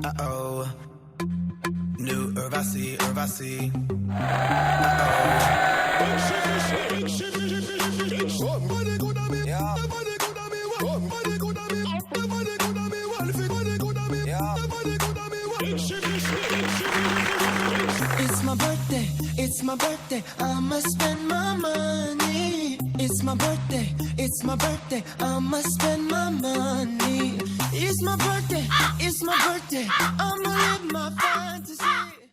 Uh-oh. New Urvasi, Urvasi. It's my birthday, I'ma spend my money. It's my birthday, I'ma spend my money. It's my birthday, I'ma live my fantasy.